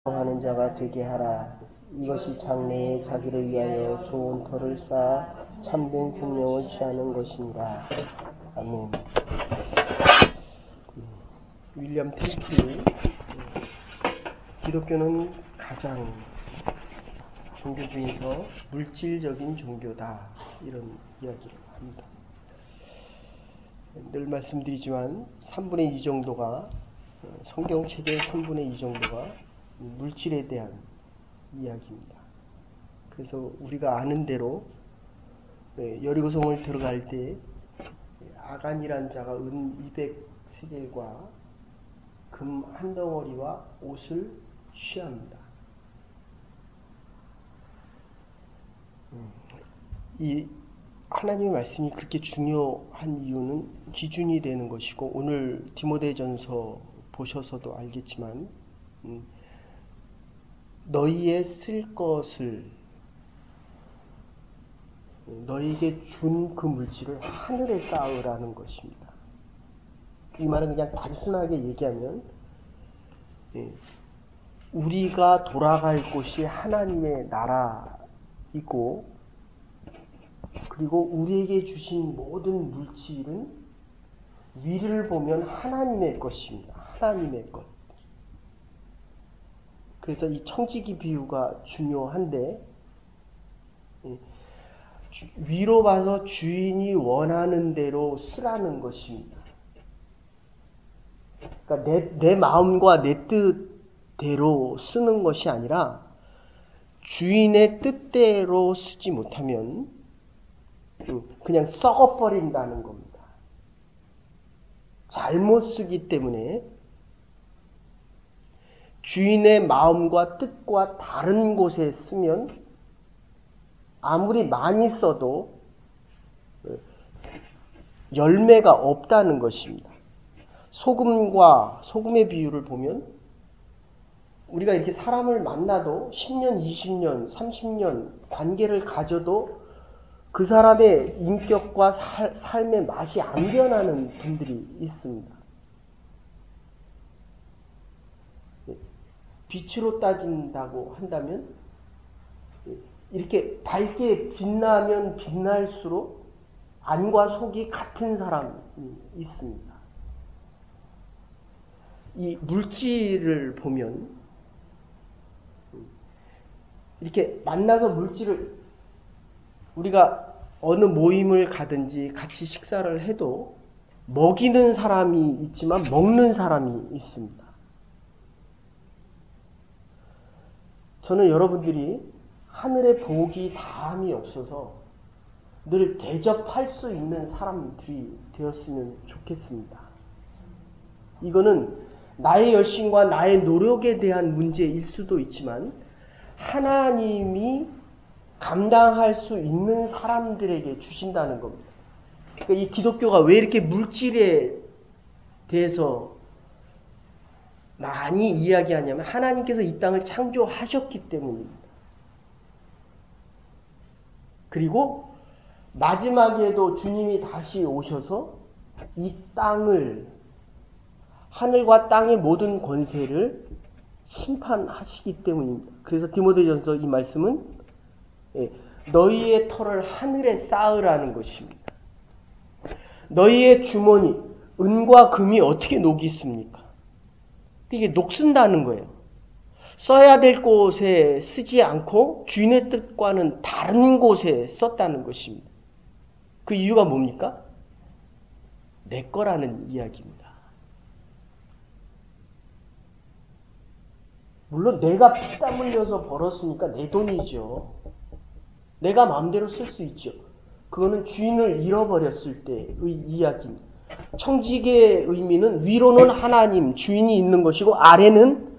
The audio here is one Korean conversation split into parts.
하는 자가 되게 하라. 이것이 장래에 자기를 위하여 좋은 터를 쌓아 참된 생명을 취하는 것이니라. 아멘. 윌리엄 템플이 기독교는 가장 종교 중에서 물질적인 종교다, 이런 이야기를 합니다. 늘 말씀드리지만 3분의 2 정도가, 성경책의 3분의 2 정도가 물질에 대한 이야기입니다. 그래서 우리가 아는 대로 여리고성을 들어갈 때 아간이란 자가 은 200세겔과 금 한 덩어리와 옷을 취합니다. 이 하나님의 말씀이 그렇게 중요한 이유는 기준이 되는 것이고, 오늘 디모데전서 보셔서도 알겠지만 너희의 쓸 것을, 너희에게 준 그 물질을 하늘에 쌓으라는 것입니다. 이 말은 그냥 단순하게 얘기하면 우리가 돌아갈 곳이 하나님의 나라이고, 그리고 우리에게 주신 모든 물질은 위를 보면 하나님의 것입니다. 하나님의 것. 그래서 이 청지기 비유가 중요한데, 위로 봐서 주인이 원하는 대로 쓰라는 것입니다. 그러니까 내 마음과 내 뜻대로 쓰는 것이 아니라 주인의 뜻대로 쓰지 못하면 그냥 썩어버린다는 겁니다. 잘못 쓰기 때문에 주인의 마음과 뜻과 다른 곳에 쓰면 아무리 많이 써도 열매가 없다는 것입니다. 소금과 소금의 비유를 보면 우리가 이렇게 사람을 만나도 10년, 20년, 30년 관계를 가져도 그 사람의 인격과 삶의 맛이 안 변하는 분들이 있습니다. 빛으로 따진다고 한다면 이렇게 밝게 빛나면 빛날수록 안과 속이 같은 사람이 있습니다. 이 물질을 보면 이렇게 만나서 물질을, 우리가 어느 모임을 가든지 같이 식사를 해도 먹이는 사람이 있지만 먹는 사람이 있습니다. 저는 여러분들이 하늘의 복이 다함이 없어서 늘 대접할 수 있는 사람들이 되었으면 좋겠습니다. 이거는 나의 열심과 나의 노력에 대한 문제일 수도 있지만 하나님이 감당할 수 있는 사람들에게 주신다는 겁니다. 그러니까 이 기독교가 왜 이렇게 물질에 대해서 많이 이야기하냐면 하나님께서 이 땅을 창조하셨기 때문입니다. 그리고 마지막에도 주님이 다시 오셔서 이 땅을, 하늘과 땅의 모든 권세를 심판하시기 때문입니다. 그래서 디모데전서 이 말씀은 너희의 터를 하늘에 쌓으라는 것입니다. 너희의 주머니, 은과 금이 어떻게 녹이 있습니까? 이게 녹슨다는 거예요. 써야 될 곳에 쓰지 않고 주인의 뜻과는 다른 곳에 썼다는 것입니다. 그 이유가 뭡니까? 내 거라는 이야기입니다. 물론 내가 피땀 흘려서 벌었으니까 내 돈이죠. 내가 마음대로 쓸 수 있죠. 그거는 주인을 잃어버렸을 때의 이야기입니다. 청지기의 의미는 위로는 하나님, 주인이 있는 것이고 아래는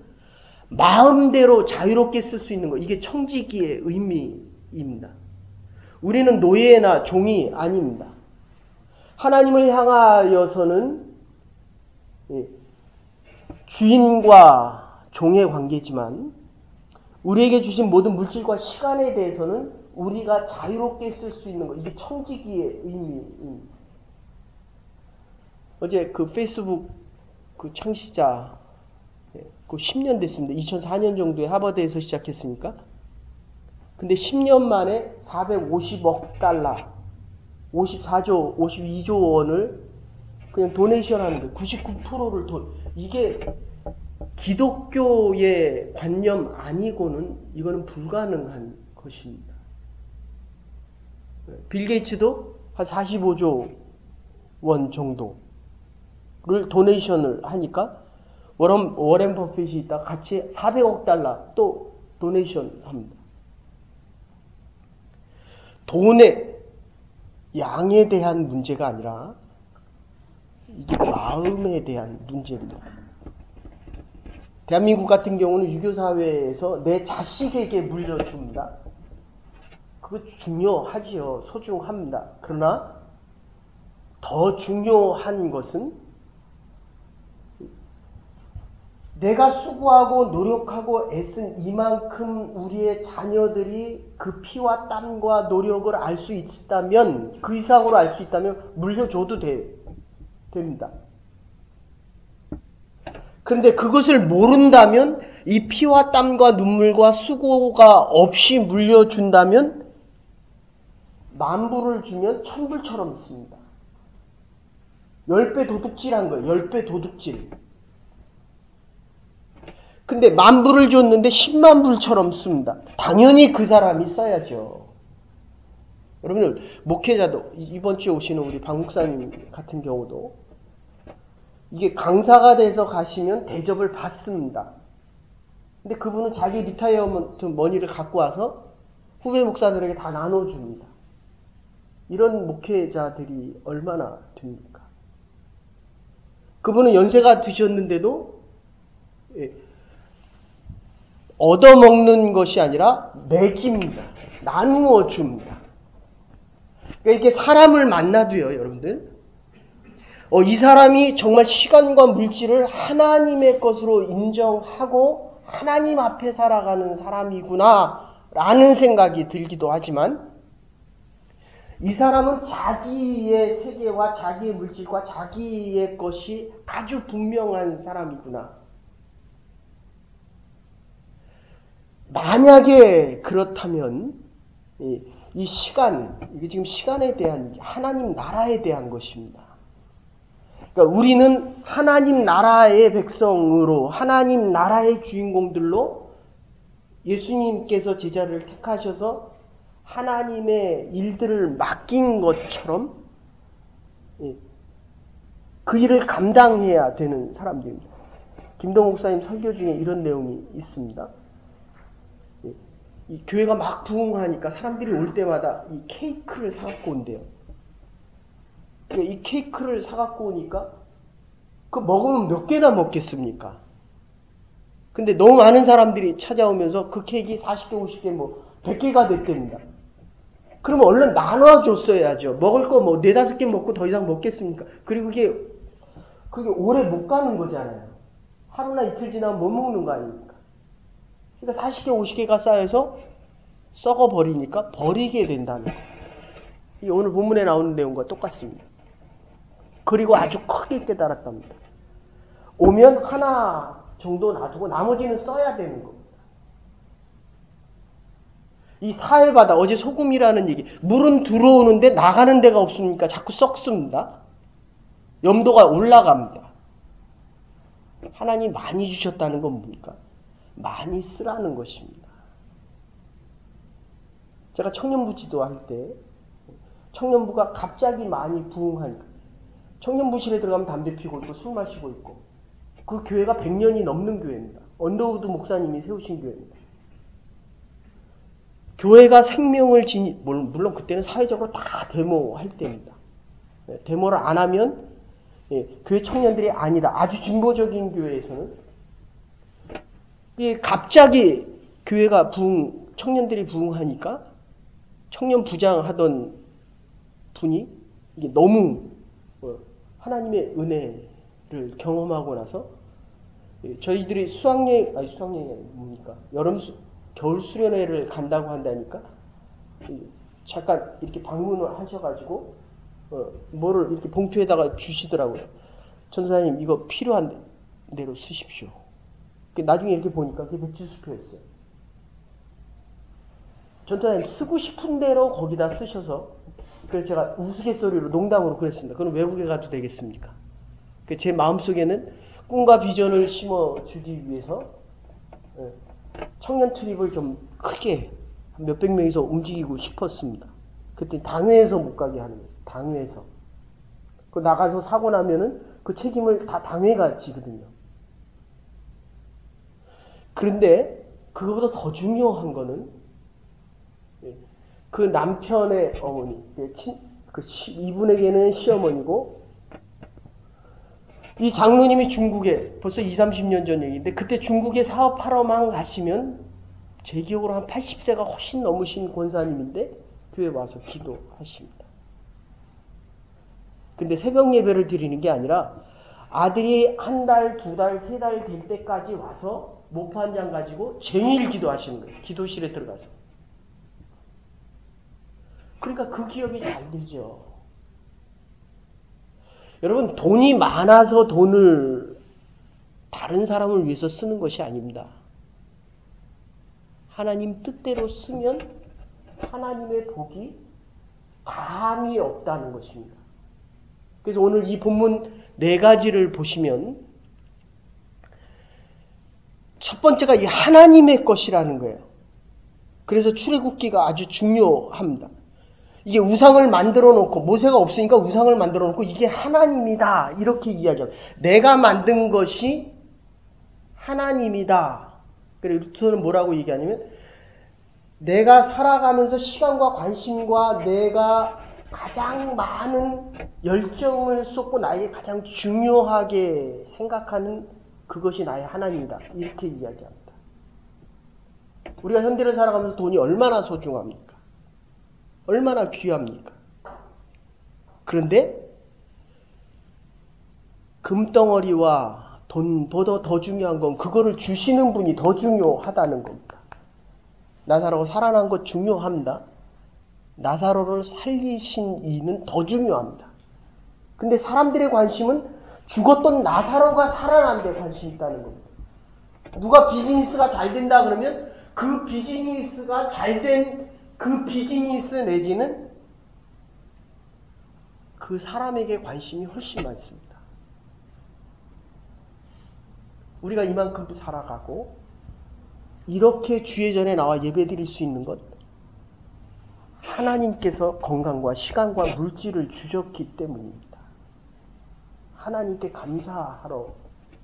마음대로 자유롭게 쓸 수 있는 것. 이게 청지기의 의미입니다. 우리는 노예나 종이 아닙니다. 하나님을 향하여서는 주인과 종의 관계지만 우리에게 주신 모든 물질과 시간에 대해서는 우리가 자유롭게 쓸 수 있는 것. 이게 청지기의 의미입니다. 어제 그 페이스북 그 창시자 그 10년 됐습니다. 2004년 정도에 하버드에서 시작했으니까. 근데 10년 만에 450억 달러, 54조, 52조 원을 그냥 도네이션 하는 거예요. 99%를 이게 기독교의 관념 아니고는 이거는 불가능한 것입니다. 빌 게이츠도 한 45조 원 정도를 도네이션을 하니까 워렌 버핏이 있다 같이 400억 달러 또 도네이션 합니다. 돈의 양에 대한 문제가 아니라 이게 마음에 대한 문제입니다. 대한민국 같은 경우는 유교사회에서 내 자식에게 물려줍니다. 그거 중요하지요. 소중합니다. 그러나 더 중요한 것은 내가 수고하고 노력하고 애쓴 이만큼 우리의 자녀들이 그 피와 땀과 노력을 알 수 있다면, 그 이상으로 알 수 있다면 물려줘도 됩니다. 그런데 그것을 모른다면, 이 피와 땀과 눈물과 수고가 없이 물려준다면 만불을 주면 천불처럼 씁니다. 10배 도둑질한 거예요. 10배 도둑질. 근데 만불을 줬는데 10만불처럼 씁니다. 당연히 그 사람이 써야죠. 여러분들 목회자도 이번 주에 오시는 우리 박 목사님 같은 경우도 이게 강사가 돼서 가시면 대접을 받습니다. 근데 그분은 자기 리타이어먼트 머니를 갖고 와서 후배 목사들에게 다 나눠줍니다. 이런 목회자들이 얼마나 됩니까? 그분은 연세가 드셨는데도 얻어먹는 것이 아니라 먹입니다. 나누어 줍니다. 그러니까 이게 사람을 만나도요, 여러분들. 이 사람이 정말 시간과 물질을 하나님의 것으로 인정하고 하나님 앞에 살아가는 사람이구나 라는 생각이 들기도 하지만 이 사람은 자기의 세계와 자기의 물질과 자기의 것이 아주 분명한 사람이구나. 만약에 그렇다면 이 시간, 이게 지금 시간에 대한 하나님 나라에 대한 것입니다. 그러니까 우리는 하나님 나라의 백성으로 하나님 나라의 주인공들로 예수님께서 제자를 택하셔서 하나님의 일들을 맡긴 것처럼 그 일을 감당해야 되는 사람들입니다. 김동욱 목사님 설교 중에 이런 내용이 있습니다. 이 교회가 막 부흥하니까 사람들이 올 때마다 이 케이크를 사갖고 온대요. 이 케이크를 사갖고 오니까 그 먹으면 몇 개나 먹겠습니까? 근데 너무 많은 사람들이 찾아오면서 그 케이크 40개, 50개, 100개가 됐답니다. 그러면 얼른 나눠줬어야죠. 먹을 거 4, 5개 먹고 더 이상 먹겠습니까? 그리고 그게 오래 못 가는 거잖아요. 하루나 이틀 지나면 못 먹는 거 아닙니까? 그러니까 40개, 50개가 쌓여서 썩어버리니까 버리게 된다는 거예요. 이 오늘 본문에 나오는 내용과 똑같습니다. 그리고 아주 크게 깨달았답니다. 오면 하나 정도 놔두고 나머지는 써야 되는 겁니다. 이 사해바다, 어제 소금이라는 얘기, 물은 들어오는데 나가는 데가 없으니까 자꾸 썩습니다. 염도가 올라갑니다. 하나님 많이 주셨다는 건 뭡니까? 많이 쓰라는 것입니다. 제가 청년부 지도할 때 청년부가 갑자기 많이 부흥하니까 청년부실에 들어가면 담배 피고 있고 술 마시고 있고 그 교회가 100년이 넘는 교회입니다. 언더우드 목사님이 세우신 교회입니다. 교회가 생명을 물론 그때는 사회적으로 다 데모할 때입니다. 데모를 안 하면 교회 청년들이 아니다. 아주 진보적인 교회에서는 갑자기 교회가 청년들이 부흥하니까 청년 부장 하던 분이 이게 너무 하나님의 은혜를 경험하고 나서 저희들이 수학여행이 뭡니까? 겨울 수련회를 간다고 한다니까 잠깐 이렇게 방문을 하셔가지고 뭐를 이렇게 봉투에다가 주시더라고요. 전사님 이거 필요한 대로 쓰십시오. 나중에 이렇게 보니까 그게 백지수표였어요. 전투사님 쓰고 싶은 대로 거기다 쓰셔서, 그래서 제가 우스갯소리로 농담으로 그랬습니다. 그건 외국에 가도 되겠습니까? 제 마음속에는 꿈과 비전을 심어주기 위해서 청년 트립을 좀 크게 몇백 명이서 움직이고 싶었습니다. 그때 당회에서 못 가게 하는 거예요. 당회에서. 그 나가서 사고 나면은 그 책임을 다 당회가 지거든요. 그런데 그거보다 더 중요한 거는 그 남편의 어머니, 이분에게는 시어머니고, 이 장로님이 중국에 벌써 20, 30년 전 얘기인데, 그때 중국에 사업하러만 가시면 제 기억으로 한 80세가 훨씬 넘으신 권사님인데 교회 와서 기도하십니다. 근데 새벽 예배를 드리는 게 아니라 아들이 한 달, 두 달, 세 달 될 때까지 와서 모포 한 장 가지고 종일 기도하시는 거예요. 기도실에 들어가서. 그러니까 그 기억이 잘 되죠. 여러분, 돈이 많아서 돈을 다른 사람을 위해서 쓰는 것이 아닙니다. 하나님 뜻대로 쓰면 하나님의 복이 감이 없다는 것입니다. 그래서 오늘 이 본문 4가지를 보시면 첫 번째가 이 하나님의 것이라는 거예요. 그래서 출애굽기가 아주 중요합니다. 이게 우상을 만들어 놓고, 모세가 없으니까 우상을 만들어 놓고 이게 하나님이다 이렇게 이야기합니다. 내가 만든 것이 하나님이다. 그래서 루터는 뭐라고 얘기하냐면, 내가 살아가면서 시간과 관심과 내가 가장 많은 열정을 쏟고 나에게 가장 중요하게 생각하는 그것이 나의 하나님이다 이렇게 이야기합니다. 우리가 현대를 살아가면서 돈이 얼마나 소중합니까? 얼마나 귀합니까? 그런데 금덩어리와 돈보다 더 중요한 건 그거를 주시는 분이 더 중요하다는 겁니다. 나사로가 살아난 것 중요합니다. 나사로를 살리신 이는 더 중요합니다. 근데 사람들의 관심은 죽었던 나사로가 살아난 데 관심이 있다는 겁니다. 누가 비즈니스가 잘 된다 그러면 그 비즈니스가 잘된 그 비즈니스 내지는 그 사람에게 관심이 훨씬 많습니다. 우리가 이만큼 살아가고 이렇게 주의 전에 나와 예배드릴 수 있는 것, 하나님께서 건강과 시간과 물질을 주셨기 때문입니다. 하나님께 감사하러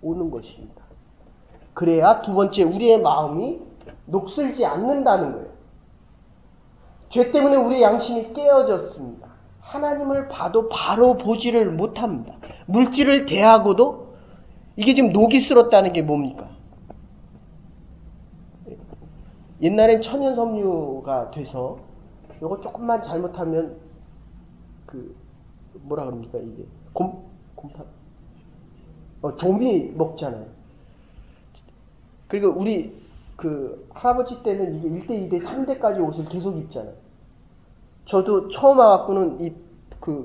오는 것입니다. 그래야 두 번째, 우리의 마음이 녹슬지 않는다는 거예요. 죄 때문에 우리의 양심이 깨어졌습니다. 하나님을 봐도 바로 보지를 못합니다. 물질을 대하고도 이게 지금 녹이 슬었다는 게 뭡니까? 옛날엔 천연섬유가 돼서 이거 조금만 잘못하면 뭐라 그럽니까 이게 곰팡 조미 먹잖아요. 그리고 우리 할아버지 때는 이게 1대, 2대, 3대까지 옷을 계속 입잖아요. 저도 처음 와갖고는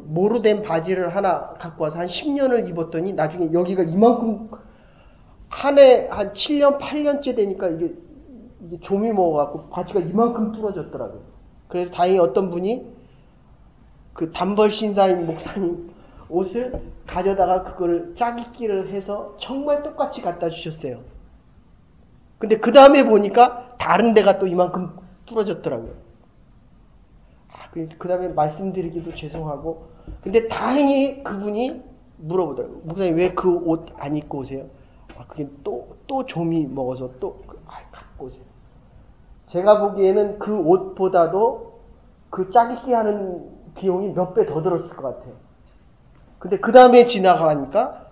모로 된 바지를 하나 갖고 와서 한 10년을 입었더니 나중에 여기가 이만큼 한 7년, 8년째 되니까 이게 조미 먹어갖고 바지가 이만큼 부러졌더라고요. 그래서 다행히 어떤 분이 단벌 신사임 목사님 옷을 가져다가 그거를 짜깁기를 해서 정말 똑같이 갖다 주셨어요. 근데 그 다음에 보니까 다른 데가 또 이만큼 부러졌더라고요. 그 다음에 말씀드리기도 죄송하고, 근데 다행히 그분이 물어보더라고요. 목사님 왜 그 옷 안 입고 오세요? 그게 또 조미 먹어서 갖고 오세요. 제가 보기에는 그 옷보다도 그 짜깁기 하는 비용이 몇 배 더 들었을 것 같아요. 근데 그 다음에 지나가니까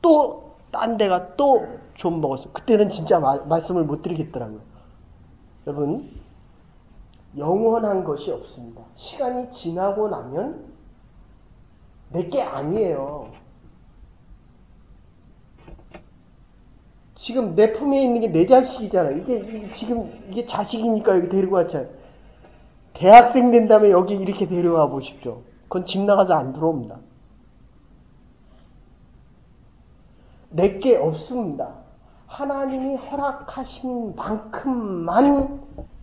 또 딴 데가 또 좀 먹었어요. 그때는 진짜 말씀을 못 드리겠더라고요. 여러분, 영원한 것이 없습니다. 시간이 지나고 나면 내게 아니에요. 지금 내 품에 있는 게 내 자식이잖아요. 이게 자식이니까 여기 데리고 왔잖아요. 대학생 된 다음에 여기 이렇게 데려와 보십시오. 그건 집 나가서 안 들어옵니다. 내게 없습니다. 하나님이 허락하신 만큼만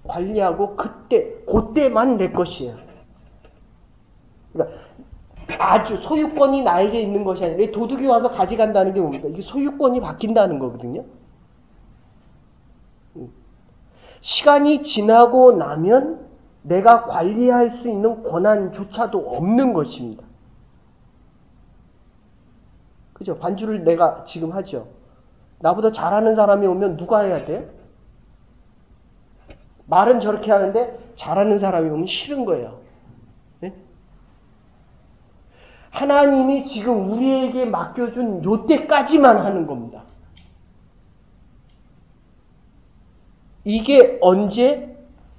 관리하고 그때만 내 것이에요. 그러니까 아주 소유권이 나에게 있는 것이 아니라 도둑이 와서 가져간다는 게 뭡니까? 이게 소유권이 바뀐다는 거거든요. 시간이 지나고 나면 내가 관리할 수 있는 권한조차도 없는 것입니다. 그죠? 반주를 내가 지금 하죠. 나보다 잘하는 사람이 오면 누가 해야 돼? 말은 저렇게 하는데 잘하는 사람이 오면 싫은 거예요. 네? 하나님이 지금 우리에게 맡겨준 요때까지만 하는 겁니다. 이게 언제?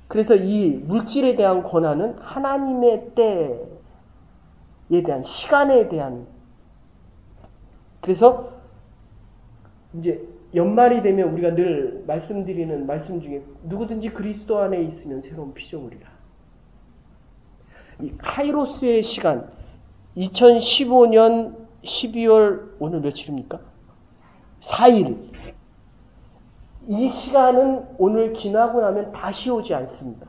그래서 이 물질에 대한 권한은 하나님의 때에 대한 시간에 대한 그래서 이제 연말이 되면 우리가 늘 말씀드리는 말씀 중에 누구든지 그리스도 안에 있으면 새로운 피조물이라. 이 카이로스의 시간 2015년 12월 오늘 며칠입니까? 4일 이 시간은 오늘 지나고 나면 다시 오지 않습니다.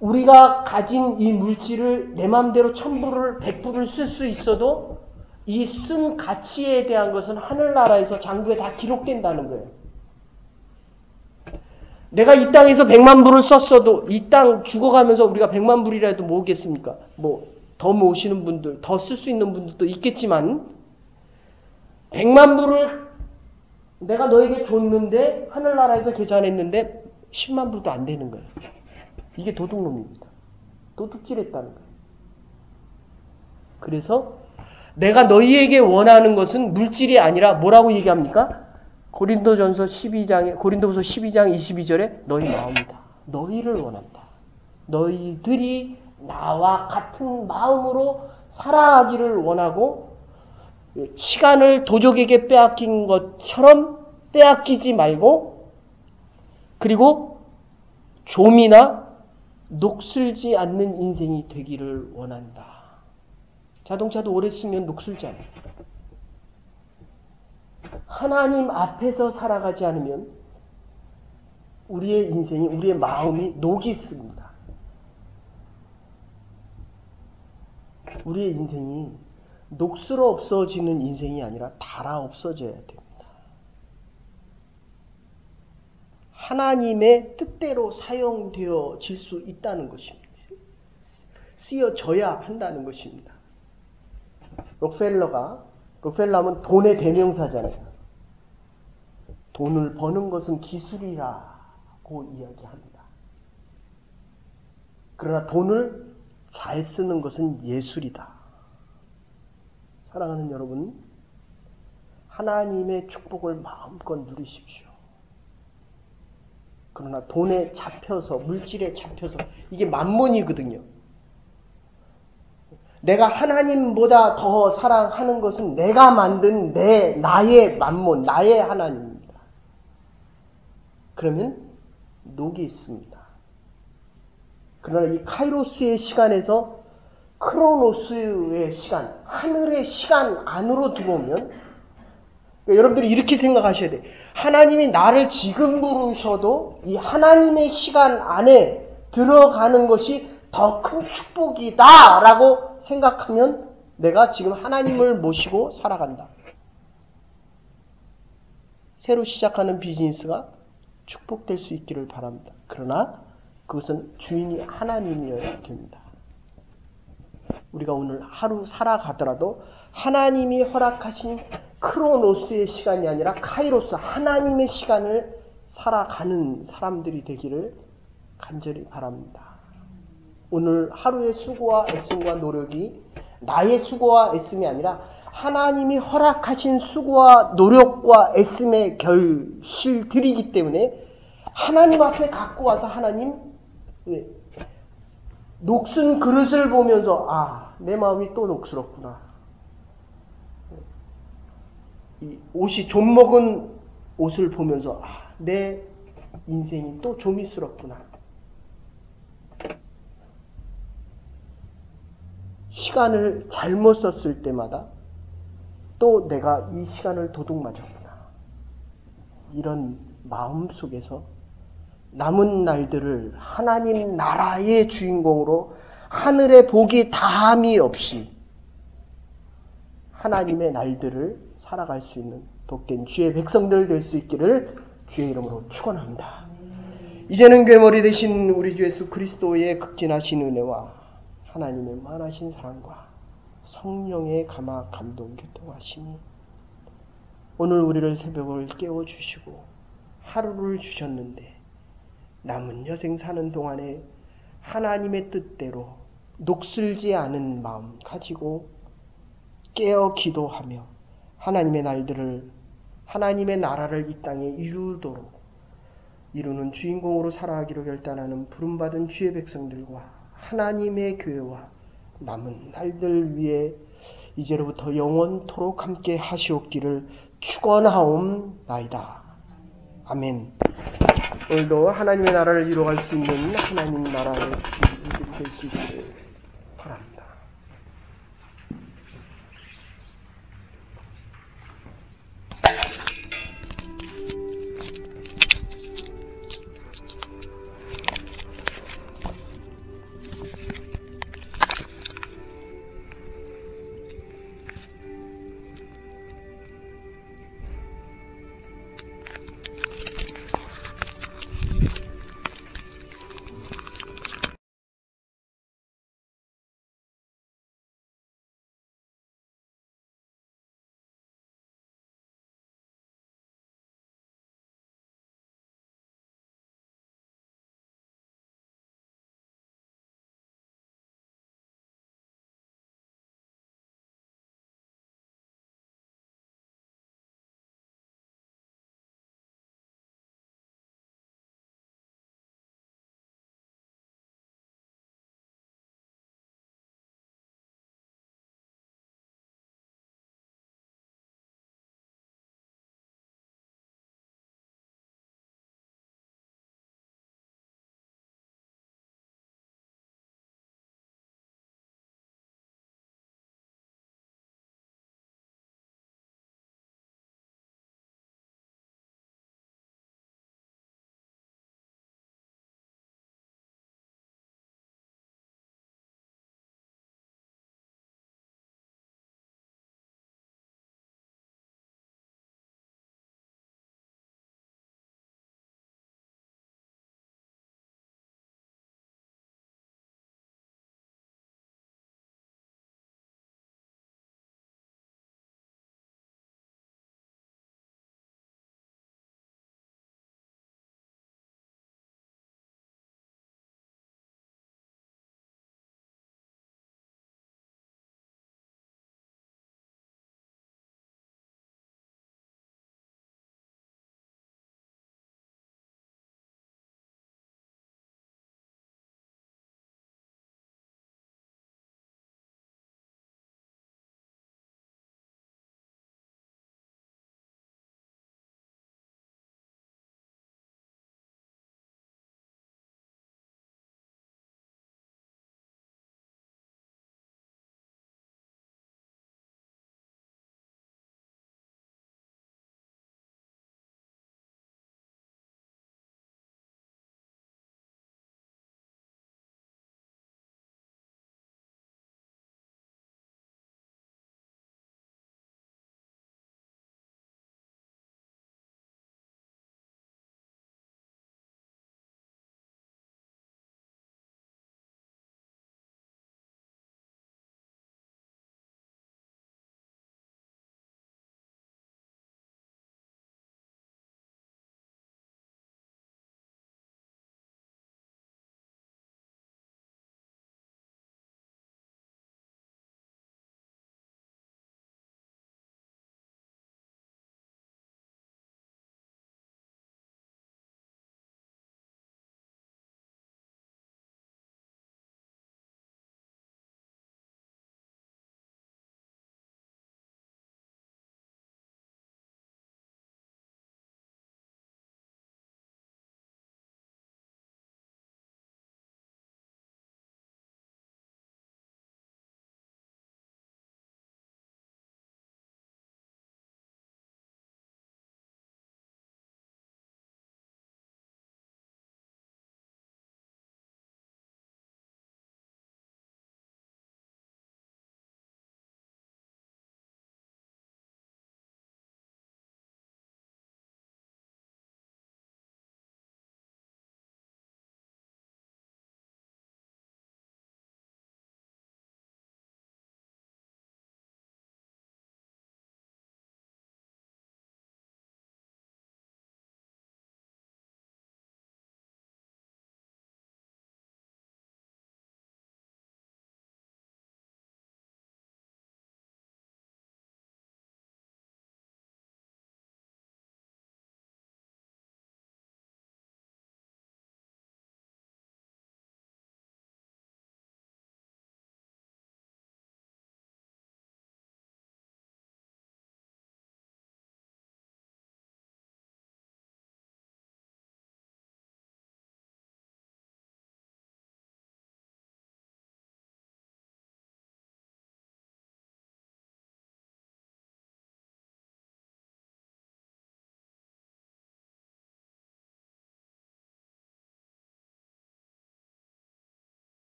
우리가 가진 이 물질을 내 마음대로 1000불을 100불을 쓸 수 있어도 이 쓴 가치에 대한 것은 하늘나라에서 장부에 다 기록된다는 거예요. 내가 이 땅에서 100만 불을 썼어도 이 땅 죽어가면서 우리가 100만 불이라도 모으겠습니까? 뭐 더 모으시는 분들, 더 쓸 수 있는 분들도 있겠지만 100만 불을 내가 너에게 줬는데 하늘나라에서 계산했는데 10만 불도 안 되는 거예요. 이게 도둑놈입니다. 도둑질했다는 거예요. 그래서 내가 너희에게 원하는 것은 물질이 아니라 뭐라고 얘기합니까? 고린도서 12장 22절에 너희 마음이다. 너희를 원한다. 너희들이 나와 같은 마음으로 살아가기를 원하고 시간을 도적에게 빼앗긴 것처럼 빼앗기지 말고 그리고 좀이나 녹슬지 않는 인생이 되기를 원한다. 자동차도 오래 쓰면 녹슬잖아요. 하나님 앞에서 살아가지 않으면 우리의 인생이 우리의 마음이 녹이 씁니다. 우리의 인생이 녹슬어 없어지는 인생이 아니라 달아 없어져야 됩니다. 하나님의 뜻대로 사용되어질 수 있다는 것입니다. 쓰여져야 한다는 것입니다. 록펠러하면 돈의 대명사잖아요. 돈을 버는 것은 기술이라고 이야기합니다. 그러나 돈을 잘 쓰는 것은 예술이다. 사랑하는 여러분, 하나님의 축복을 마음껏 누리십시오. 그러나 돈에 잡혀서, 물질에 잡혀서, 이게 만몬이거든요. 내가 하나님보다 더 사랑하는 것은 내가 만든 나의 만몬, 나의 하나님입니다. 그러면 녹이 있습니다. 그러나 이 카이로스의 시간에서 크로노스의 시간, 하늘의 시간 안으로 들어오면 여러분들이 이렇게 생각하셔야 돼요. 하나님이 나를 지금 부르셔도 이 하나님의 시간 안에 들어가는 것이 더 큰 축복이다 라고 생각하면 내가 지금 하나님을 모시고 살아간다. 새로 시작하는 비즈니스가 축복될 수 있기를 바랍니다. 그러나 그것은 주인이 하나님이어야 됩니다. 우리가 오늘 하루 살아가더라도 하나님이 허락하신 크로노스의 시간이 아니라 카이로스, 하나님의 시간을 살아가는 사람들이 되기를 간절히 바랍니다. 오늘 하루의 수고와 애씀과 노력이 나의 수고와 애씀이 아니라 하나님이 허락하신 수고와 노력과 애씀의 결실들이기 때문에 하나님 앞에 갖고 와서 하나님 녹슨 그릇을 보면서 내 마음이 또 녹슬었구나. 이 옷이 좀 먹은 옷을 보면서 내 인생이 또 조미스럽구나. 시간을 잘못 썼을 때마다 또 내가 이 시간을 도둑맞았구나. 이런 마음 속에서 남은 날들을 하나님 나라의 주인공으로 하늘의 복이 다함이 없이 하나님의 날들을 살아갈 수 있는 복된 주의 백성들 될 수 있기를 주의 이름으로 축원합니다. 이제는 괴물이 되신 우리 주 예수 그리스도의 극진하신 은혜와 하나님의 무한하신 사랑과 성령의 감화 감동 교통하심이 오늘 우리를 새벽을 깨워주시고 하루를 주셨는데 남은 여생 사는 동안에 하나님의 뜻대로 녹슬지 않은 마음 가지고 깨어 기도하며 하나님의 날들을 하나님의 나라를 이 땅에 이루는 주인공으로 살아가기로 결단하는 부름받은 주의 백성들과 하나님의 교회와 남은 날들 위에 이제로부터 영원토록 함께 하시옵기를 축원하옵나이다. 아멘. 오늘도 하나님의 나라를 이루어갈 수 있는 하나님 나라의 주인공이 될 수 있기를 바랍니다.